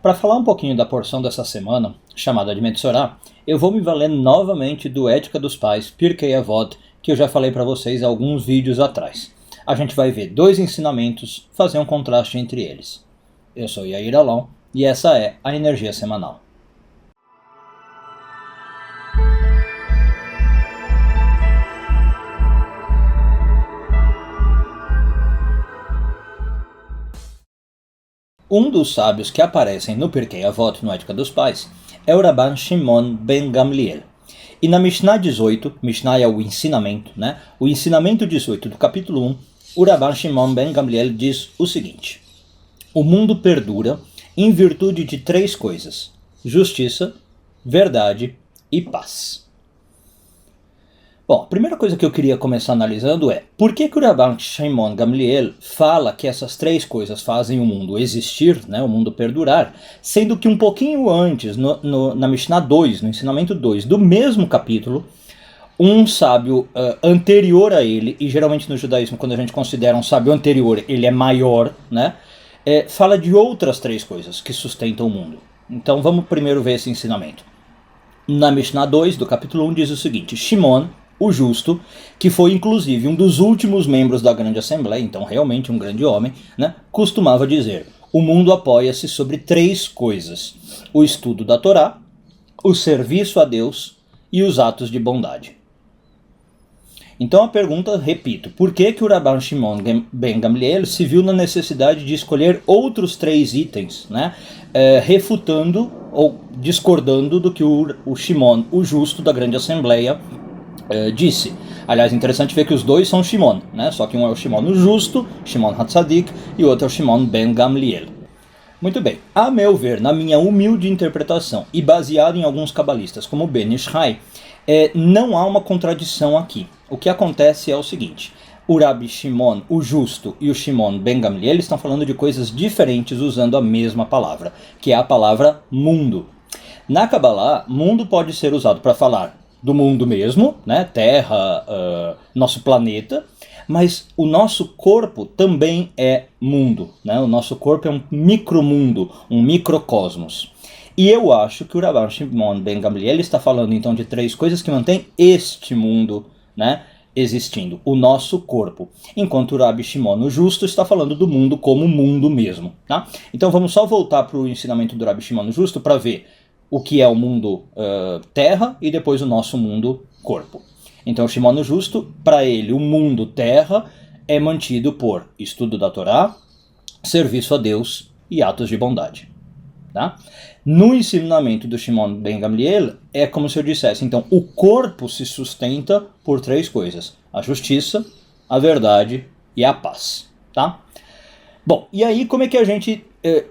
Para falar um pouquinho da porção dessa semana, chamada de Metzorah, eu vou me valer novamente do Ética dos Pais, Pirkei Avot, que eu já falei para vocês há alguns vídeos atrás. A gente vai ver dois ensinamentos, fazer um contraste entre eles. Eu sou Yair Alon e essa é a Energia Semanal. Um dos sábios que aparecem no Pirkei Avot, no Ética dos Pais, é o Rabban Shimon ben Gamliel. E na Mishnah 18, Mishnah é o ensinamento, né? O ensinamento 18 do capítulo 1, o Rabban Shimon ben Gamliel diz o seguinte: o mundo perdura em virtude de três coisas: justiça, verdade e paz. Bom, a primeira coisa que eu queria começar analisando é por que o Rabban Shimon Gamliel fala que essas três coisas fazem o mundo existir, né, o mundo perdurar, sendo que um pouquinho antes, na Mishnah 2, no ensinamento 2 do mesmo capítulo, um sábio anterior a ele, e geralmente no judaísmo quando a gente considera um sábio anterior ele é maior, né, fala de outras três coisas que sustentam o mundo. Então vamos primeiro ver esse ensinamento. Na Mishnah 2 do capítulo 1 diz o seguinte: Shimon, o justo, que foi inclusive um dos últimos membros da grande assembleia, então realmente um grande homem, né, costumava dizer: o mundo apoia-se sobre três coisas: o estudo da Torá, o serviço a Deus e os atos de bondade. Então a pergunta, repito, por que o Rabban Shimon ben Gamliel se viu na necessidade de escolher outros três itens, né, refutando ou discordando do que o Shimon, o justo da grande assembleia, disse? Aliás, interessante ver que os dois são Shimon, né? Só que um é o Shimon o justo, Shimon HaTzadik, e o outro é o Shimon ben Gamliel. Muito bem, a meu ver, na minha humilde interpretação, e baseado em alguns cabalistas como Ben Ish Hai, não há uma contradição aqui. O que acontece é o seguinte: o Rabbi Shimon, o justo, e o Shimon ben Gamliel estão falando de coisas diferentes usando a mesma palavra, que é a palavra mundo. Na Kabbalah, mundo pode ser usado para falar do mundo mesmo, né? Terra, nosso planeta, mas o nosso corpo também é mundo, né? O nosso corpo é um micromundo, um microcosmos. E eu acho que o Rabban Shimon ben Gamliel está falando então de três coisas que mantêm este mundo, né, existindo, o nosso corpo, enquanto o Rabbi Shimon, o justo, está falando do mundo como mundo mesmo, tá? Então vamos só voltar para o ensinamento do Rabbi Shimon, o justo, para ver o que é o mundo terra e depois o nosso mundo corpo. Então, o Shimon o justo, para ele, o mundo terra é mantido por estudo da Torá, serviço a Deus e atos de bondade. Tá? No ensinamento do Shimon ben Gamliel, é como se eu dissesse, então, o corpo se sustenta por três coisas: a justiça, a verdade e a paz. Tá? Bom, e aí como é que a gente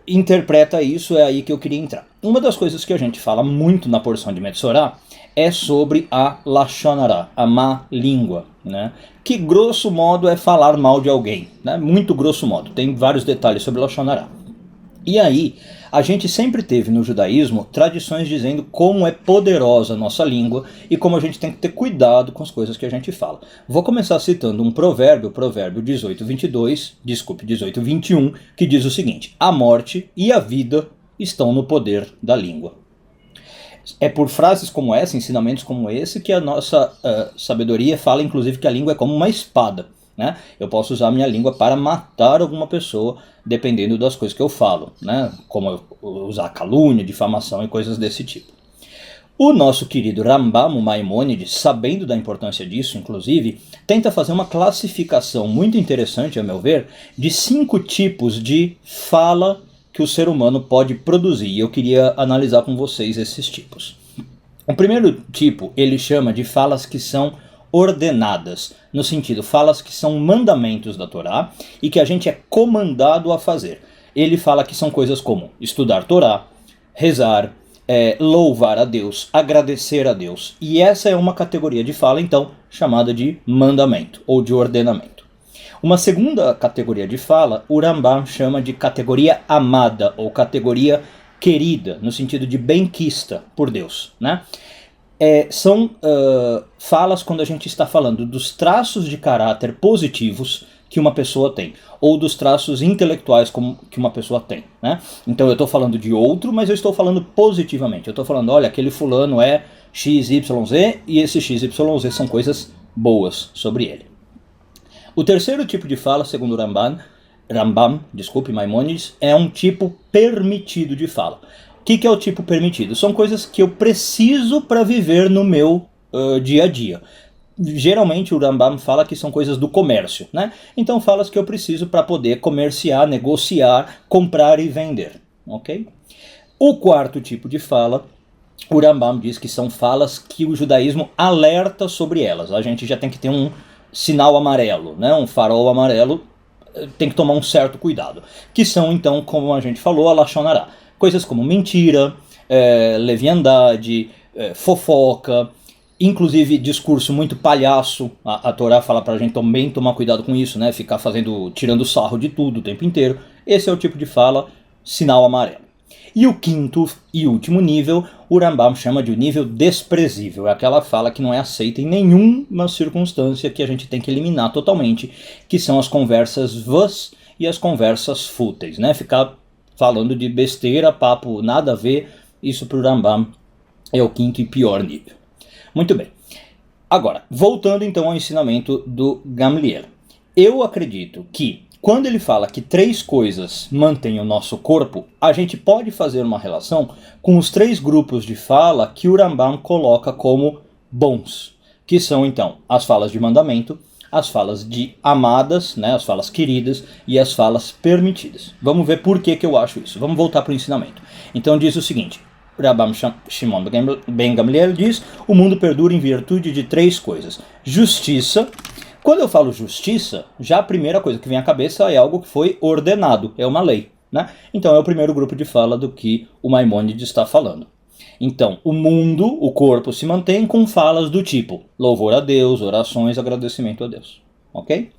interpreta isso? É aí que eu queria entrar. Uma das coisas que a gente fala muito na porção de Metzorah é sobre a Lashon Hara, a má língua, né? Que grosso modo é falar mal de alguém, né? Muito grosso modo, tem vários detalhes sobre Lashon Hara. E aí, a gente sempre teve no judaísmo tradições dizendo como é poderosa a nossa língua e como a gente tem que ter cuidado com as coisas que a gente fala. Vou começar citando um provérbio, o provérbio 18:21, que diz o seguinte: a morte e a vida estão no poder da língua. É por frases como essa, ensinamentos como esse, que a nossa sabedoria fala inclusive que a língua é como uma espada. Né? Eu posso usar a minha língua para matar alguma pessoa, dependendo das coisas que eu falo, né? Como usar calúnia, difamação e coisas desse tipo. O nosso querido Rambam, o Maimônides, sabendo da importância disso, inclusive, tenta fazer uma classificação muito interessante, a meu ver, de 5 tipos de fala que o ser humano pode produzir. E eu queria analisar com vocês esses tipos. O primeiro tipo, ele chama de falas que são ordenadas, no sentido, falas que são mandamentos da Torá e que a gente é comandado a fazer. Ele fala que são coisas como estudar Torá, rezar, louvar a Deus, agradecer a Deus. E essa é uma categoria de fala, então, chamada de mandamento ou de ordenamento. Uma segunda categoria de fala, o Rambam chama de categoria amada ou categoria querida, no sentido de benquista por Deus, né? São falas quando a gente está falando dos traços de caráter positivos que uma pessoa tem, ou dos traços intelectuais que uma pessoa tem, né? Então eu estou falando de outro, mas eu estou falando positivamente. Eu estou falando, olha, aquele fulano é XYZ e esse XYZ são coisas boas sobre ele. O terceiro tipo de fala, segundo Rambam, Maimônides, é um tipo permitido de fala. O que é o tipo permitido? São coisas que eu preciso para viver no meu dia a dia. Geralmente o Rambam fala que são coisas do comércio, né? Então falas que eu preciso para poder comerciar, negociar, comprar e vender, ok? O quarto tipo de fala, o Rambam diz que são falas que o judaísmo alerta sobre elas. A gente já tem que ter um sinal amarelo, né? Um farol amarelo, tem que tomar um certo cuidado. Que são então, como a gente falou, a Lashon Hará. Coisas como mentira, leviandade, fofoca, inclusive discurso muito palhaço. A Torá fala pra gente também tomar cuidado com isso, né? Ficar tirando sarro de tudo o tempo inteiro. Esse é o tipo de fala, sinal amarelo. E o quinto e último nível, o Rambam chama de o nível desprezível. É aquela fala que não é aceita em nenhuma circunstância, que a gente tem que eliminar totalmente, que são as conversas vãs e as conversas fúteis, né? Ficar falando de besteira, papo nada a ver, isso para o Rambam é o quinto e pior nível. Muito bem. Agora, voltando então ao ensinamento do Gamliel. Eu acredito que quando ele fala que 3 coisas mantêm o nosso corpo, a gente pode fazer uma relação com os 3 grupos de fala que o Rambam coloca como bons, que são então as falas de mandamento, as falas de amadas, né, as falas queridas e as falas permitidas. Vamos ver por que eu acho isso. Vamos voltar para o ensinamento. Então diz o seguinte, Rabban Shimon ben Gamliel diz, o mundo perdura em virtude de 3 coisas. Justiça. Quando eu falo justiça, já a primeira coisa que vem à cabeça é algo que foi ordenado, é uma lei, né? Então é o primeiro grupo de fala do que o Maimônides está falando. Então, o mundo, o corpo, se mantém com falas do tipo louvor a Deus, orações, agradecimento a Deus, ok?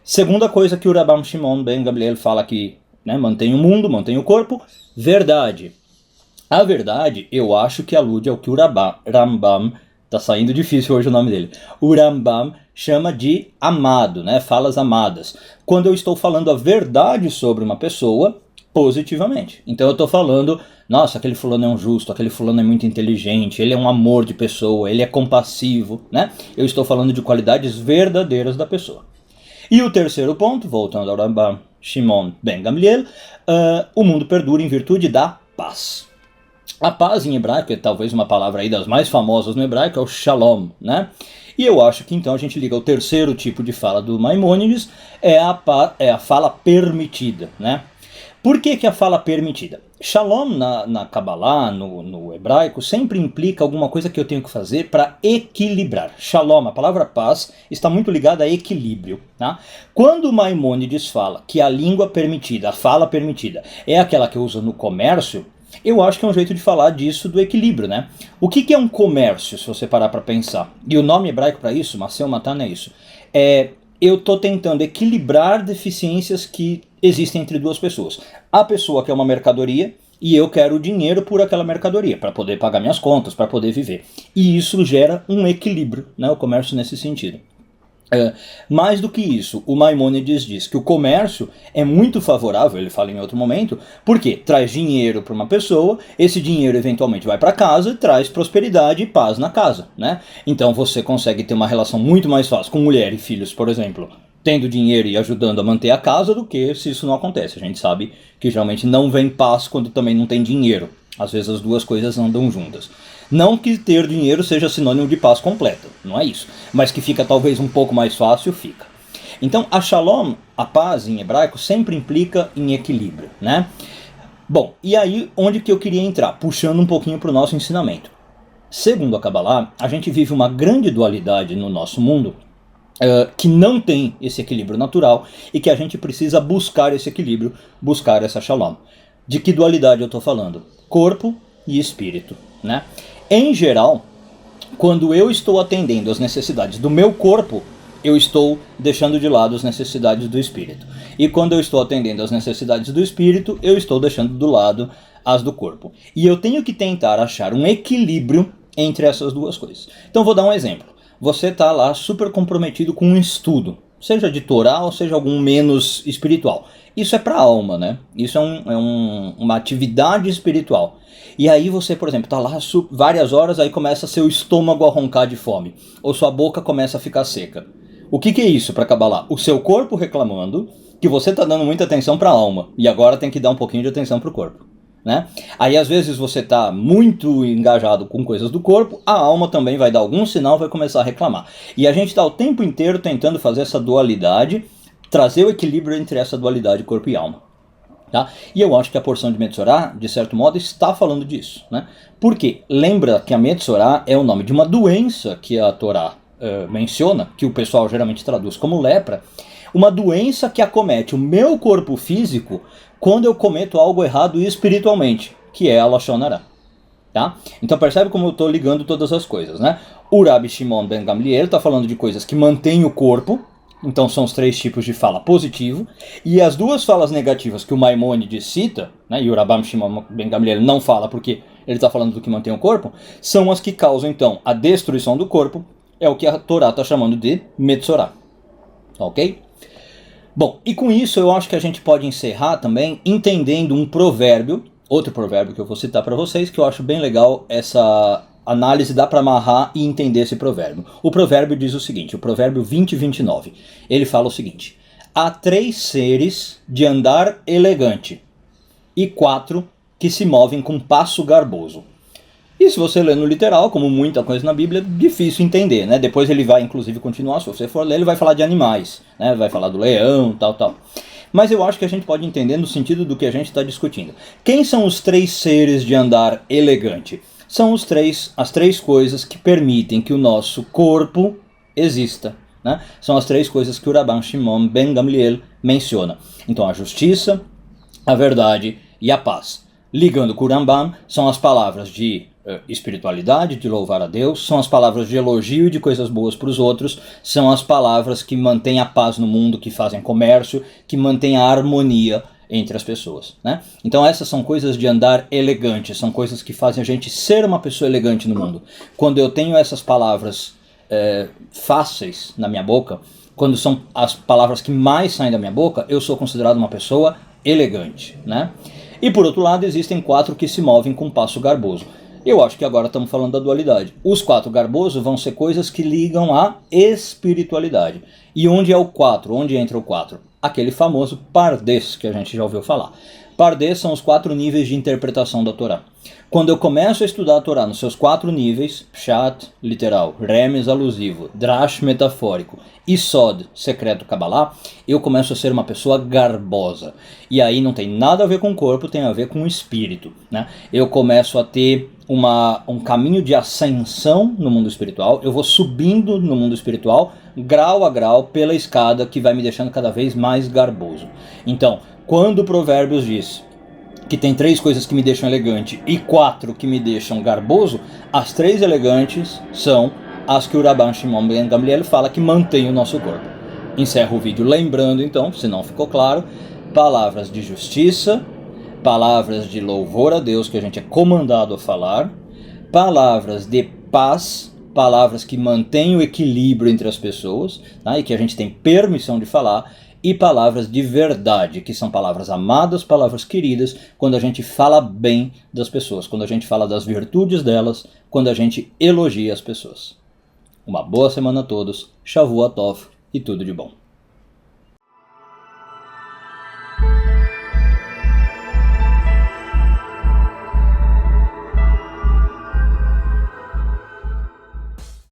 Segunda coisa que o Rabban Shimon ben Gamliel fala que, né, mantém o mundo, mantém o corpo, verdade. A verdade, eu acho que alude ao que o Rambam, tá saindo difícil hoje o nome dele, o Rambam chama de amado, né? Falas amadas. Quando eu estou falando a verdade sobre uma pessoa, positivamente. Então eu estou falando, nossa, aquele fulano é um justo, aquele fulano é muito inteligente, ele é um amor de pessoa, ele é compassivo, né? Eu estou falando de qualidades verdadeiras da pessoa. E o terceiro ponto, voltando ao Rabban Shimon ben Gamliel, o mundo perdura em virtude da paz. A paz em hebraico, é talvez uma palavra aí das mais famosas no hebraico, é o shalom, né? E eu acho que então a gente liga o terceiro tipo de fala do Maimônides, é a fala permitida, né? Por que a fala permitida? Shalom na Kabbalah, no hebraico, sempre implica alguma coisa que eu tenho que fazer para equilibrar. Shalom, a palavra paz, está muito ligada a equilíbrio. Tá? Quando o Maimônides fala que a língua permitida, a fala permitida, é aquela que eu uso no comércio, eu acho que é um jeito de falar disso, do equilíbrio, né? O que é um comércio, se você parar para pensar? E o nome hebraico para isso, Maseu Matan, é isso. Eu estou tentando equilibrar deficiências que existem entre duas pessoas. A pessoa quer uma mercadoria e eu quero dinheiro por aquela mercadoria, para poder pagar minhas contas, para poder viver. E isso gera um equilíbrio, né? O comércio nesse sentido. Mais do que isso, o Maimônides diz que o comércio é muito favorável, ele fala em outro momento, porque traz dinheiro para uma pessoa, esse dinheiro eventualmente vai para casa e traz prosperidade e paz na casa, né? Então você consegue ter uma relação muito mais fácil com mulher e filhos, por exemplo, tendo dinheiro e ajudando a manter a casa, do que se isso não acontece. A gente sabe que geralmente não vem paz quando também não tem dinheiro. Às vezes as duas coisas andam juntas. Não que ter dinheiro seja sinônimo de paz completa, não é isso. Mas que fica talvez um pouco mais fácil, fica. Então a shalom, a paz em hebraico, sempre implica em equilíbrio, né? Bom, e aí onde que eu queria entrar? Puxando um pouquinho para o nosso ensinamento. Segundo a Kabbalah, a gente vive uma grande dualidade no nosso mundo, que não tem esse equilíbrio natural e que a gente precisa buscar esse equilíbrio, buscar essa shalom. De que dualidade eu estou falando? Corpo e espírito, né? Em geral, quando eu estou atendendo às necessidades do meu corpo, eu estou deixando de lado as necessidades do espírito. E quando eu estou atendendo às necessidades do espírito, eu estou deixando do lado as do corpo. E eu tenho que tentar achar um equilíbrio entre essas duas coisas. Então vou dar um exemplo. Você está lá super comprometido com um estudo. seja de Torá ou seja algum menos espiritual. Isso é para a alma, né? Isso é uma atividade espiritual. E aí você, por exemplo, está lá várias horas, aí começa seu estômago a roncar de fome, ou sua boca começa a ficar seca. O que é isso para Kabbalah? O seu corpo reclamando que você está dando muita atenção para a alma, e agora tem que dar um pouquinho de atenção para o corpo. Né? Aí às vezes você está muito engajado com coisas do corpo, a alma também vai dar algum sinal, vai começar a reclamar. E a gente está o tempo inteiro tentando fazer essa dualidade, trazer o equilíbrio entre essa dualidade corpo e alma. Tá? E eu acho que a porção de Metzorá, de certo modo, está falando disso. Né? Porque lembra que a Metzorá é o nome de uma doença que a Torá menciona, que o pessoal geralmente traduz como lepra, uma doença que acomete o meu corpo físico quando eu cometo algo errado espiritualmente, que é a Lashon Hará. Tá? Então percebe como eu estou ligando todas as coisas. Né? O Rabbi Shimon ben Gamliel está falando de coisas que mantêm o corpo, então são os 3 tipos de fala positivo, e as 2 falas negativas que o Maimônides cita, né, e o Rabbi Shimon ben Gamliel não fala porque ele está falando do que mantém o corpo, são as que causam então a destruição do corpo, é o que a Torá está chamando de Metzorá. Ok? Bom, e com isso eu acho que a gente pode encerrar também entendendo um provérbio, outro provérbio que eu vou citar para vocês, que eu acho bem legal essa análise, dá para amarrar e entender esse provérbio. O provérbio diz o seguinte, o provérbio 20:29, ele fala o seguinte: há 3 seres de andar elegante e 4 que se movem com passo garboso. E se você lê no literal, como muita coisa na Bíblia, é difícil entender, né? Depois ele vai, inclusive, continuar, se você for ler, ele vai falar de animais, né? Vai falar do leão, tal. Mas eu acho que a gente pode entender no sentido do que a gente está discutindo. Quem são os 3 seres de andar elegante? São as 3 coisas que permitem que o nosso corpo exista. Né? São as 3 coisas que o Rabban Shimon ben Gamliel menciona. Então a justiça, a verdade e a paz. Ligando com o Rambam, são as palavras de espiritualidade, de louvar a Deus, são as palavras de elogio e de coisas boas para os outros, são as palavras que mantêm a paz no mundo, que fazem comércio, que mantêm a harmonia entre as pessoas. Né? Então essas são coisas de andar elegante, são coisas que fazem a gente ser uma pessoa elegante no mundo. Quando eu tenho essas palavras fáceis na minha boca, quando são as palavras que mais saem da minha boca, eu sou considerado uma pessoa elegante. Né? E por outro lado existem 4 que se movem com passo garboso. Eu acho que agora estamos falando da dualidade. Os 4 garbosos vão ser coisas que ligam à espiritualidade. E onde é o 4? Onde entra o 4? Aquele famoso Pardes, que a gente já ouviu falar. Pardes são os 4 níveis de interpretação da Torá. Quando eu começo a estudar a Torá nos seus 4 níveis, Pshat, literal, Remes, alusivo, Drash, metafórico, e Sod, secreto, Kabbalah, eu começo a ser uma pessoa garbosa. E aí não tem nada a ver com o corpo, tem a ver com o espírito. Né? Eu começo a ter um caminho de ascensão no mundo espiritual, eu vou subindo no mundo espiritual, grau a grau, pela escada que vai me deixando cada vez mais garboso. Então, quando o Provérbios diz que tem 3 coisas que me deixam elegante e 4 que me deixam garboso, as 3 elegantes são as que o Rabban Shimon ben Gamliel fala que mantém o nosso corpo. Encerro o vídeo lembrando então, se não ficou claro, palavras de justiça, palavras de louvor a Deus que a gente é comandado a falar, palavras de paz, palavras que mantêm o equilíbrio entre as pessoas, tá? E que a gente tem permissão de falar, e palavras de verdade, que são palavras amadas, palavras queridas, quando a gente fala bem das pessoas, quando a gente fala das virtudes delas, quando a gente elogia as pessoas. Uma boa semana a todos, Shavua Tov e tudo de bom.